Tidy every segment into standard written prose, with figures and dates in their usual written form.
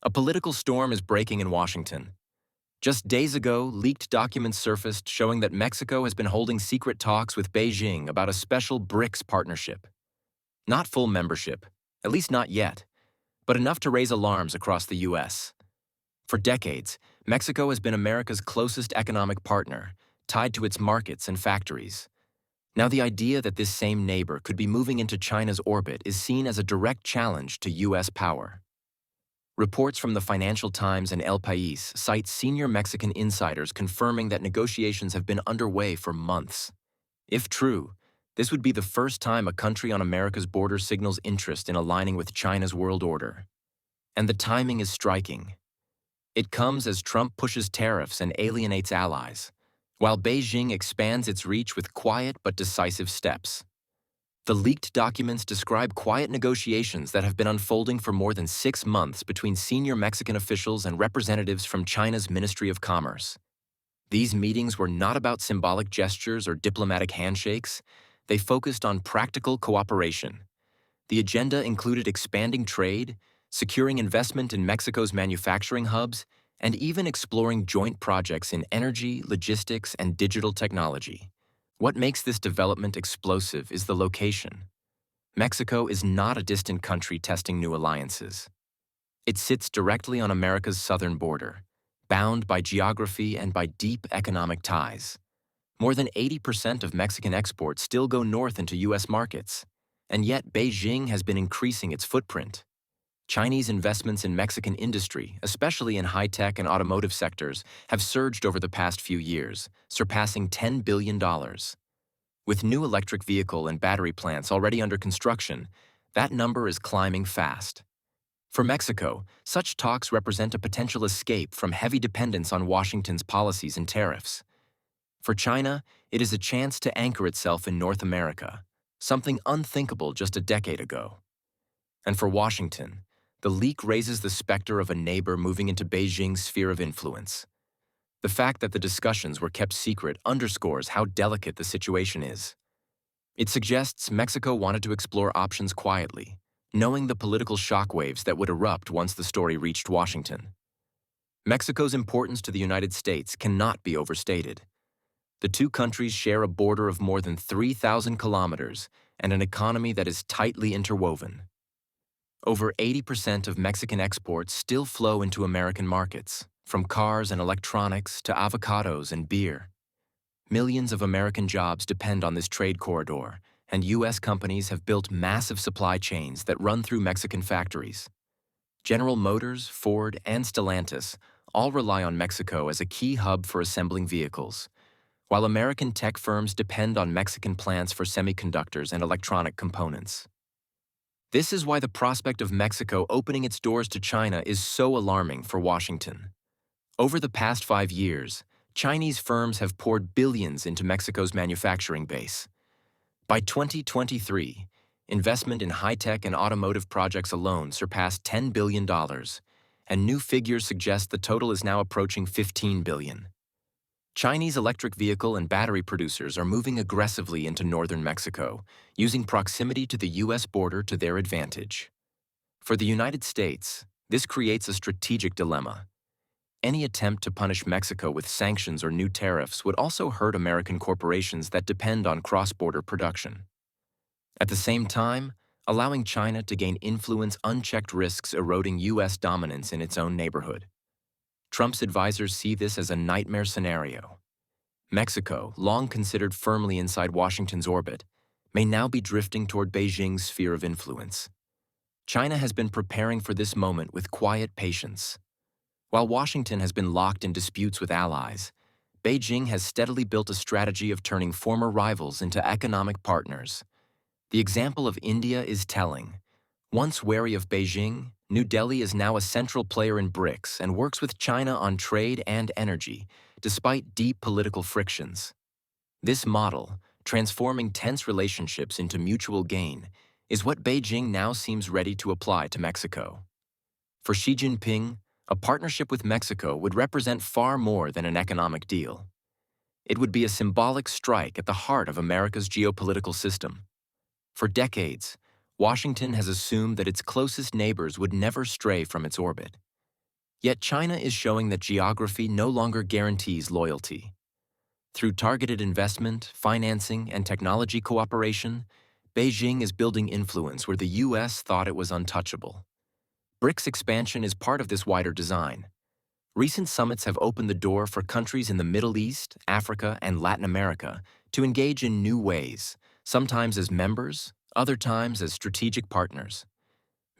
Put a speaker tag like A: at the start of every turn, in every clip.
A: A political storm is breaking in Washington. Just days ago, leaked documents surfaced showing that Mexico has been holding secret talks with Beijing about a special BRICS partnership. Not full membership, at least not yet, but enough to raise alarms across the U.S. For decades, Mexico has been America's closest economic partner, tied to its markets and factories. Now, the idea that this same neighbor could be moving into China's orbit is seen as a direct challenge to U.S. power. Reports from the Financial Times and El País cite senior Mexican insiders confirming that negotiations have been underway for months. If true, this would be the first time a country on America's border signals interest in aligning with China's world order. And the timing is striking. It comes as Trump pushes tariffs and alienates allies, while Beijing expands its reach with quiet but decisive steps. The leaked documents describe quiet negotiations that have been unfolding for more than 6 months between senior Mexican officials and representatives from China's Ministry of Commerce. These meetings were not about symbolic gestures or diplomatic handshakes. They focused on practical cooperation. The agenda included expanding trade, securing investment in Mexico's manufacturing hubs, and even exploring joint projects in energy, logistics, and digital technology. What makes this development explosive is the location. Mexico is not a distant country testing new alliances. It sits directly on America's southern border, bound by geography and by deep economic ties. More than 80% of Mexican exports still go north into U.S. markets, and yet Beijing has been increasing its footprint. Chinese investments in Mexican industry, especially in high-tech and automotive sectors, have surged over the past few years, surpassing $10 billion. With new electric vehicle and battery plants already under construction, that number is climbing fast. For Mexico, such talks represent a potential escape from heavy dependence on Washington's policies and tariffs. For China, it is a chance to anchor itself in North America, something unthinkable just a decade ago. And for Washington, the leak raises the specter of a neighbor moving into Beijing's sphere of influence. The fact that the discussions were kept secret underscores how delicate the situation is. It suggests Mexico wanted to explore options quietly, knowing the political shockwaves that would erupt once the story reached Washington. Mexico's importance to the United States cannot be overstated. The two countries share a border of more than 3,000 kilometers and an economy that is tightly interwoven. Over 80% of Mexican exports still flow into American markets, from cars and electronics to avocados and beer. Millions of American jobs depend on this trade corridor, and U.S. companies have built massive supply chains that run through Mexican factories. General Motors, Ford, and Stellantis all rely on Mexico as a key hub for assembling vehicles, while American tech firms depend on Mexican plants for semiconductors and electronic components. This is why the prospect of Mexico opening its doors to China is so alarming for Washington. Over the past 5 years, Chinese firms have poured billions into Mexico's manufacturing base. By 2023, investment in high-tech and automotive projects alone surpassed $10 billion, and new figures suggest the total is now approaching $15 billion. Chinese electric vehicle and battery producers are moving aggressively into northern Mexico, using proximity to the U.S. border to their advantage. For the United States, this creates a strategic dilemma. Any attempt to punish Mexico with sanctions or new tariffs would also hurt American corporations that depend on cross-border production. At the same time, allowing China to gain influence unchecked risks eroding U.S. dominance in its own neighborhood. Trump's advisors see this as a nightmare scenario. Mexico, long considered firmly inside Washington's orbit, may now be drifting toward Beijing's sphere of influence. China has been preparing for this moment with quiet patience. While Washington has been locked in disputes with allies, Beijing has steadily built a strategy of turning former rivals into economic partners. The example of India is telling. Once wary of Beijing, New Delhi is now a central player in BRICS and works with China on trade and energy, despite deep political frictions. This model, transforming tense relationships into mutual gain, is what Beijing now seems ready to apply to Mexico. For Xi Jinping, a partnership with Mexico would represent far more than an economic deal. It would be a symbolic strike at the heart of America's geopolitical system. For decades, Washington has assumed that its closest neighbors would never stray from its orbit. Yet China is showing that geography no longer guarantees loyalty. Through targeted investment, financing, and technology cooperation, Beijing is building influence where the US thought it was untouchable. BRICS expansion is part of this wider design. Recent summits have opened the door for countries in the Middle East, Africa, and Latin America to engage in new ways, sometimes as members, other times as strategic partners.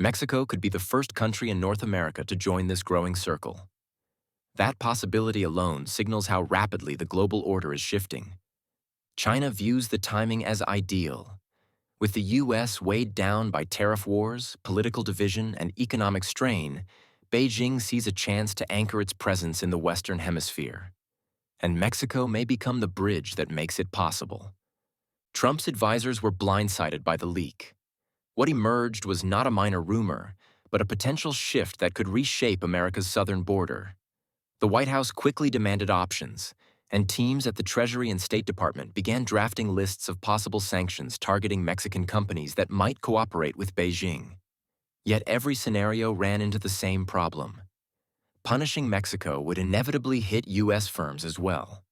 A: Mexico could be the first country in North America to join this growing circle. That possibility alone signals how rapidly the global order is shifting. China views the timing as ideal. With the US weighed down by tariff wars, political division, and economic strain, Beijing sees a chance to anchor its presence in the Western Hemisphere. And Mexico may become the bridge that makes it possible. Trump's advisors were blindsided by the leak. What emerged was not a minor rumor, but a potential shift that could reshape America's southern border. The White House quickly demanded options, and teams at the Treasury and State Department began drafting lists of possible sanctions targeting Mexican companies that might cooperate with Beijing. Yet every scenario ran into the same problem. Punishing Mexico would inevitably hit U.S. firms as well.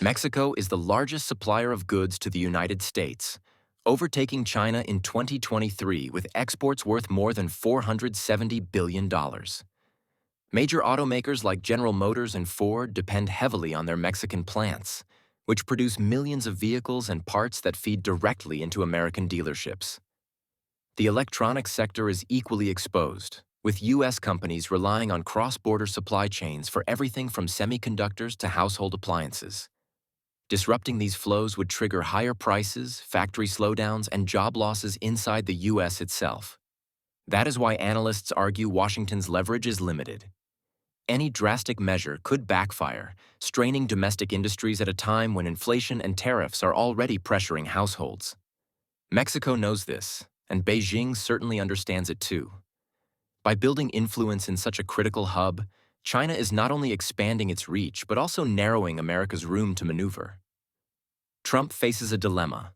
A: Mexico is the largest supplier of goods to the United States, overtaking China in 2023 with exports worth more than $470 billion. Major automakers like General Motors and Ford depend heavily on their Mexican plants, which produce millions of vehicles and parts that feed directly into American dealerships. The electronics sector is equally exposed, with U.S. companies relying on cross-border supply chains for everything from semiconductors to household appliances. Disrupting these flows would trigger higher prices, factory slowdowns, and job losses inside the U.S. itself. That is why analysts argue Washington's leverage is limited. Any drastic measure could backfire, straining domestic industries at a time when inflation and tariffs are already pressuring households. Mexico knows this, and Beijing certainly understands it too. By building influence in such a critical hub, China is not only expanding its reach but also narrowing America's room to maneuver. Trump faces a dilemma.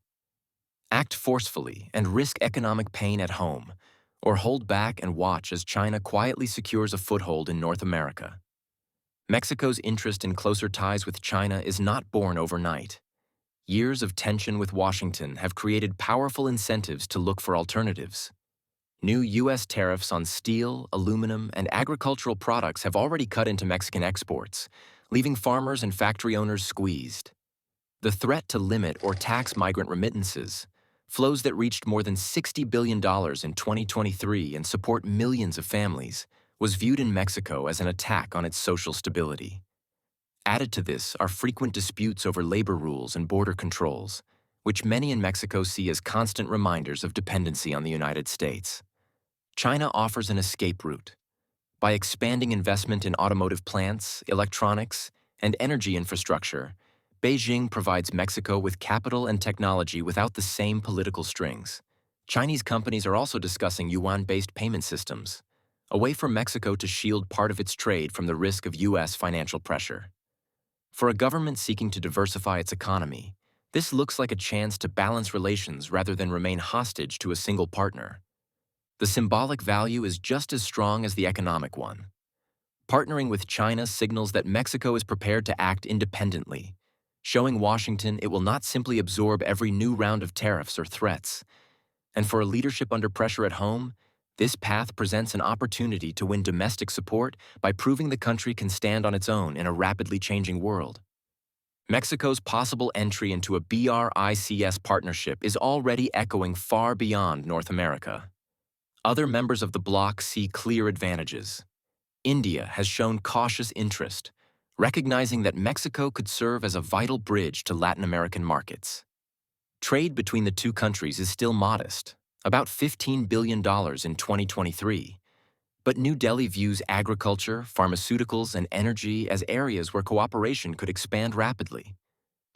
A: Act forcefully and risk economic pain at home, or hold back and watch as China quietly secures a foothold in North America. Mexico's interest in closer ties with China is not born overnight. Years of tension with Washington have created powerful incentives to look for alternatives. New U.S. tariffs on steel, aluminum, and agricultural products have already cut into Mexican exports, leaving farmers and factory owners squeezed. The threat to limit or tax migrant remittances, flows that reached more than $60 billion in 2023 and support millions of families, was viewed in Mexico as an attack on its social stability. Added to this are frequent disputes over labor rules and border controls, which many in Mexico see as constant reminders of dependency on the United States. China offers an escape route. By expanding investment in automotive plants, electronics, and energy infrastructure, Beijing provides Mexico with capital and technology without the same political strings. Chinese companies are also discussing Yuan-based payment systems, a way for Mexico to shield part of its trade from the risk of U.S. financial pressure. For a government seeking to diversify its economy, this looks like a chance to balance relations rather than remain hostage to a single partner. The symbolic value is just as strong as the economic one. Partnering with China signals that Mexico is prepared to act independently, showing Washington it will not simply absorb every new round of tariffs or threats. And for a leadership under pressure at home, this path presents an opportunity to win domestic support by proving the country can stand on its own in a rapidly changing world. Mexico's possible entry into a BRICS partnership is already echoing far beyond North America. Other members of the bloc see clear advantages. India has shown cautious interest, recognizing that Mexico could serve as a vital bridge to Latin American markets. Trade between the two countries is still modest, about $15 billion in 2023, but New Delhi views agriculture, pharmaceuticals, and energy as areas where cooperation could expand rapidly.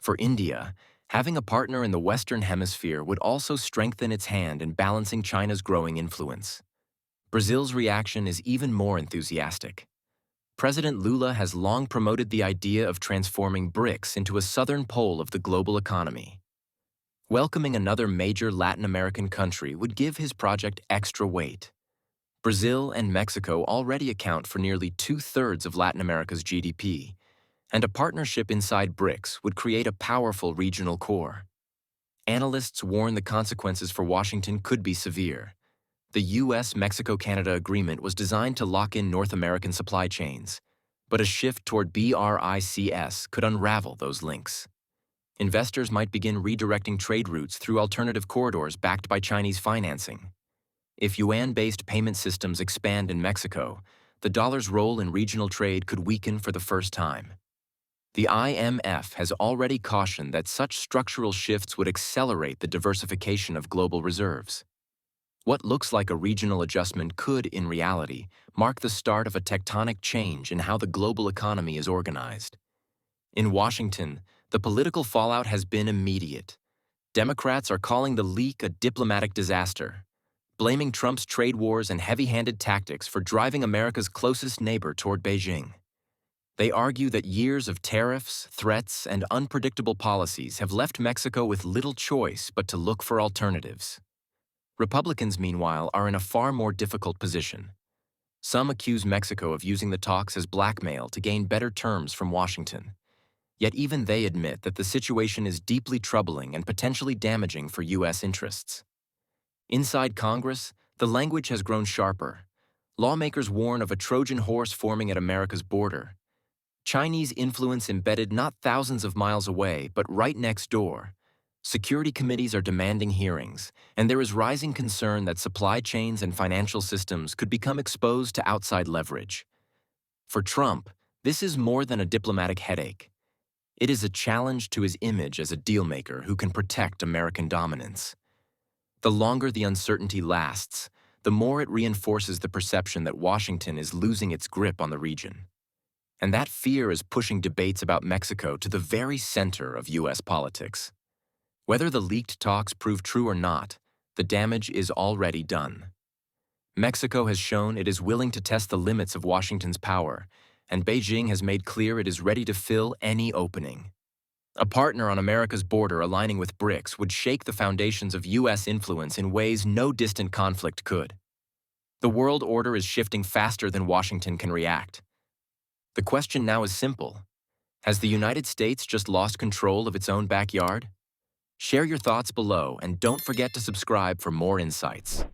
A: For India, having a partner in the Western Hemisphere would also strengthen its hand in balancing China's growing influence. Brazil's reaction is even more enthusiastic. President Lula has long promoted the idea of transforming BRICS into a southern pole of the global economy. Welcoming another major Latin American country would give his project extra weight. Brazil and Mexico already account for nearly two-thirds of Latin America's GDP, and a partnership inside BRICS would create a powerful regional core. Analysts warn the consequences for Washington could be severe. The US-Mexico-Canada agreement was designed to lock in North American supply chains, but a shift toward BRICS could unravel those links. Investors might begin redirecting trade routes through alternative corridors backed by Chinese financing. If yuan-based payment systems expand in Mexico, the dollar's role in regional trade could weaken for the first time. The IMF has already cautioned that such structural shifts would accelerate the diversification of global reserves. What looks like a regional adjustment could, in reality, mark the start of a tectonic change in how the global economy is organized. In Washington, the political fallout has been immediate. Democrats are calling the leak a diplomatic disaster, blaming Trump's trade wars and heavy-handed tactics for driving America's closest neighbor toward Beijing. They argue that years of tariffs, threats, and unpredictable policies have left Mexico with little choice but to look for alternatives. Republicans, meanwhile, are in a far more difficult position. Some accuse Mexico of using the talks as blackmail to gain better terms from Washington. Yet even they admit that the situation is deeply troubling and potentially damaging for U.S. interests. Inside Congress, the language has grown sharper. Lawmakers warn of a Trojan horse forming at America's border. Chinese influence embedded not thousands of miles away, but right next door. Security committees are demanding hearings, and there is rising concern that supply chains and financial systems could become exposed to outside leverage. For Trump, this is more than a diplomatic headache. It is a challenge to his image as a dealmaker who can protect American dominance. The longer the uncertainty lasts, the more it reinforces the perception that Washington is losing its grip on the region. And that fear is pushing debates about Mexico to the very center of U.S. politics. Whether the leaked talks prove true or not, the damage is already done. Mexico has shown it is willing to test the limits of Washington's power, and Beijing has made clear it is ready to fill any opening. A partner on America's border aligning with BRICS would shake the foundations of U.S. influence in ways no distant conflict could. The world order is shifting faster than Washington can react. The question now is simple. Has the United States just lost control of its own backyard? Share your thoughts below and don't forget to subscribe for more insights.